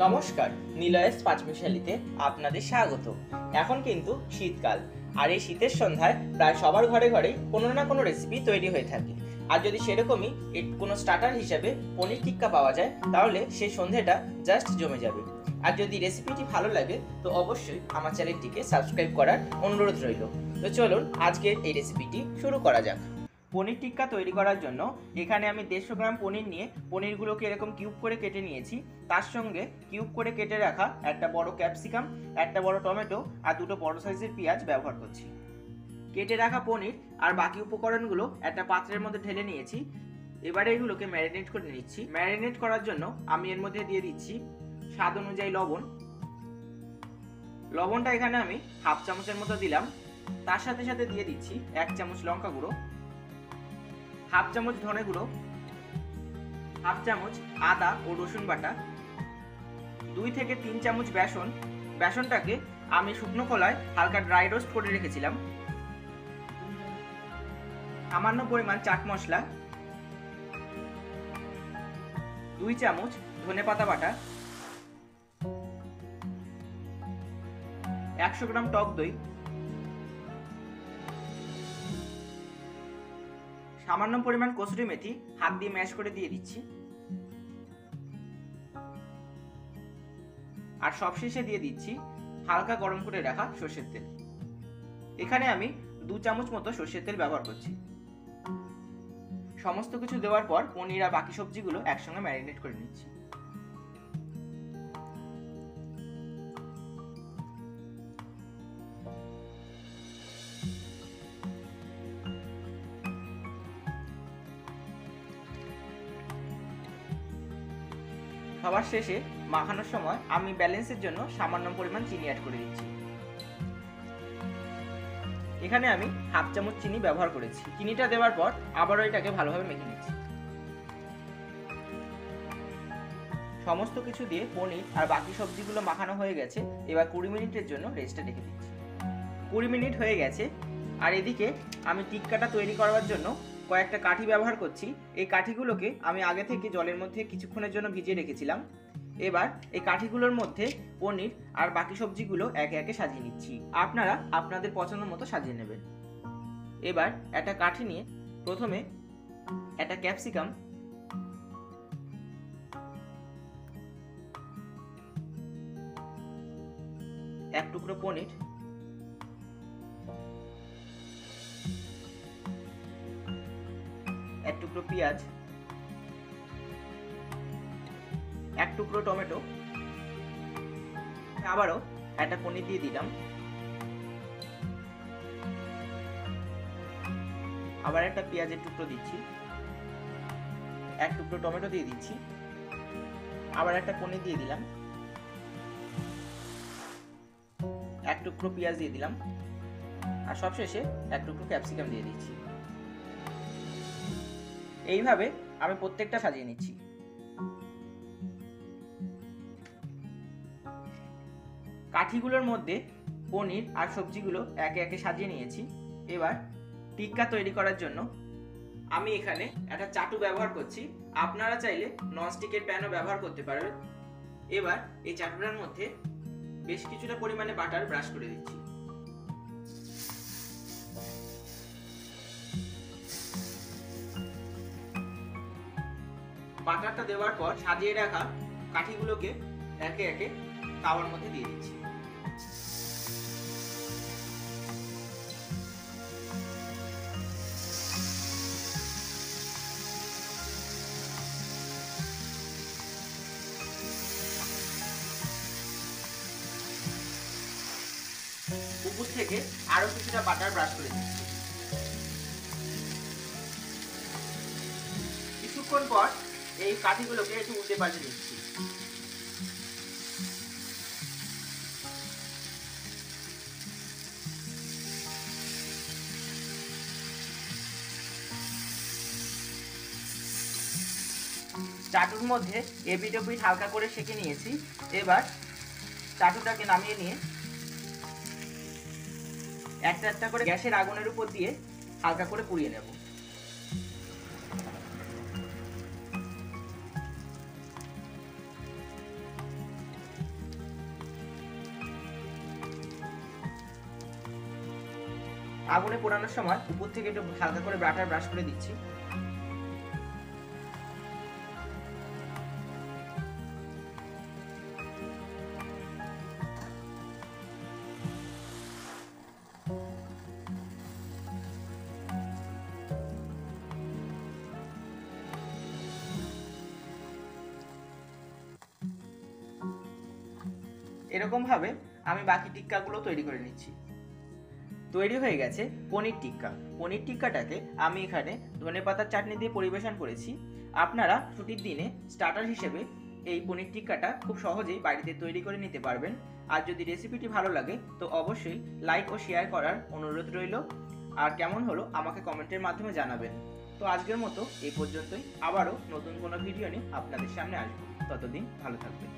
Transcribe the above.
নমস্কার, নিলয়ের পাঁচমিশালিতে আপনাদের স্বাগত। এখন কিন্তু শীতকাল, আর এই শীতের সন্ধ্যায় প্রায় সবার ঘরে ঘরেই কোনো না কোনো রেসিপি তৈরি হয়ে থাকে। আর যদি সেরকমই কোনো স্টার্টার হিসেবে পনির টিক্কা পাওয়া যায়, তাহলে সেই সন্ধ্যাটা জাস্ট জমে যাবে। আর যদি রেসিপিটি ভালো লাগে তো অবশ্যই আমার চ্যানেলটিকে সাবস্ক্রাইব করার অনুরোধ রইল। তো চলুন আজকের এই রেসিপিটি শুরু করা যাক। পনির টিক্কা তৈরি করার জন্য এখানে আমি 150 গ্রাম পনির নিয়ে পনিরগুলোকে এরকম কিউব করে কেটে নিয়েছি। তার সঙ্গে কিউব করে কেটে রাখা একটা বড় ক্যাপসিকাম, একটা বড় টমেটো আর দুটো বড় সাইজের পেঁয়াজ ব্যবহার করছি। কেটে রাখা পনির আর বাকি উপকরণগুলো একটা পাত্রের মধ্যে ঢেলে নিয়েছি। এবারে এগুলোকে ম্যারিনেট করে নিচ্ছি। ম্যারিনেট করার জন্য আমি এর মধ্যে দিয়ে দিচ্ছি স্বাদ অনুযায়ী লবণ। লবণটা এখানে আমি হাফ চামচের মতো দিলাম। তার সাথে সাথে দিয়ে দিচ্ছি 1 চামচ লঙ্কা গুঁড়ো, হাফ চামচ ধনে গুঁড়ো, হাফ চামচ আদা ও রসুন বাটা, 2 থেকে 3 চামচ বেসন। বেসনটাকে আমি শুকনো খোলায় হালকা ড্রাই রোস্ট করে রেখেছিলাম। সামান্য পরিমাণ চাট মশলা, 2 চামচ ধনেপাতা বাটা, 100 গ্রাম টক দই, সামান্য পরিমাণ কসুরি মেথি হাত দিয়ে ম্যাশ করে দিয়ে দিচ্ছি। আর সবশেষে দিয়ে দিচ্ছি হালকা গরম করে রাখা সর্ষের তেল। এখানে আমি 2 চামচ মতো সর্ষের তেল ব্যবহার করছি। সমস্ত কিছু দেওয়ার পর পনির আর বাকি সবজিগুলো একসঙ্গে ম্যারিনেট করে নিচ্ছি। সবার শেষে মাখানোর সময় আমি ব্যালেন্সের জন্য সামান্য পরিমাণ চিনি অ্যাড করে দিচ্ছি। এখানে আমি হাফ চামচ চিনি ব্যবহার করেছি। চিনিটা দেওয়ার পর আবারও এটাকে ভালোভাবে মেখে নিচ্ছি। সমস্ত কিছু দিয়ে পনির আর বাকি সবজিগুলো মাখানো হয়ে গেছে। এবার 20 মিনিটের জন্য রেস্টে রেখে দিচ্ছি। 20 মিনিট হয়ে গেছে। আর এদিকে আমি টিক্কাটা তৈরি করার জন্য কয়েকটা কাঠি ব্যবহার করছি। এই কাঠিগুলোকে আমি আগে থেকে জলের মধ্যে কিছুক্ষণের জন্য ভিজিয়ে রেখেছিলাম। এবার এই কাঠিগুলোর মধ্যে পনির আর বাকি সবজিগুলো একে একে সাজিয়ে নিচ্ছি। আপনারা আপনাদের পছন্দ মতো সাজিয়ে নেবেন। এবার একটা কাঠি নিয়ে প্রথমে একটা ক্যাপসিকাম, এক টুকরো পনির, এক টুকরো পেঁয়াজ, এক টুকরো টমেটো, আবারও একটা পনির দিয়ে দিলাম, আবার একটা পেঁয়াজের টুকরো দিচ্ছি, এক টুকরো টমেটো দিয়ে দিচ্ছি, আবার একটা পনির দিয়ে দিলাম, এক টুকরো পেঁয়াজ দিয়ে দিলাম, আর সবশেষে এক টুকরো ক্যাপসিকাম দিয়ে দিচ্ছি। এইভাবে আমি প্রত্যেকটা সাজিয়ে নিচ্ছি। কাঠিগুলোর মধ্যে পনির আর সবজিগুলো একে একে সাজিয়ে নিয়েছি। এবার টিক্কা তৈরি করার জন্য আমি এখানে একটা চাটু ব্যবহার করছি। আপনারা চাইলে ননস্টিকের প্যানও ব্যবহার করতে পারেন। এবার এই চাটুটার মধ্যে বেশ কিছুটা পরিমাণে বাটার ব্রাশ করে দিচ্ছি। বাটারটা দেওয়ার পর সাজিয়ে রাখা কাঠিগুলোকে একে একে তাওয়ার মধ্যে দিয়ে দিচ্ছি। উপর থেকে আরো কিছুটা বাটার ব্রাশ করে দিচ্ছি। কিছুক্ষণ পর এই কাঠিগুলোকে একটু উল্টে পাল্টে দিচ্ছি। চাটুর মধ্যে এপিঠ ওপিঠ হালকা করে সেঁকে নিয়েছি। এবার চাটুটাকে নামিয়ে নিয়ে একটা একটা করে গ্যাসের আগুনের উপর দিয়ে হালকা করে পুড়িয়ে নেব। আগুনে পোড়ানোর সময় উপর থেকে একটু হালকা করে বাটার ব্রাশ করে দিচ্ছি। এরকম ভাবে আমি বাকি টিক্কাগুলো তৈরি করে নিচ্ছি। তৈরি হয়ে গেছে পনির টিক্কা। পনির টিক্কাটাকে আমি এখানে ধনেপাতার চাটনি দিয়ে পরিবেশন করেছি। আপনারা ছুটির দিনে স্টার্টার হিসেবে এই পনির টিক্কাটা খুব সহজেই বাড়িতে তৈরি করে নিতে পারবেন। আর যদি রেসিপিটি ভালো লাগে তো অবশ্যই লাইক ও শেয়ার করার অনুরোধ রইল। আর কেমন হলো আমাকে কমেন্টের মাধ্যমে জানাবেন। তো আজকের মতো এই পর্যন্তই। আবারও নতুন কোনো ভিডিও নিয়ে আপনাদের সামনে আসবো। ততদিন ভালো থাকবেন।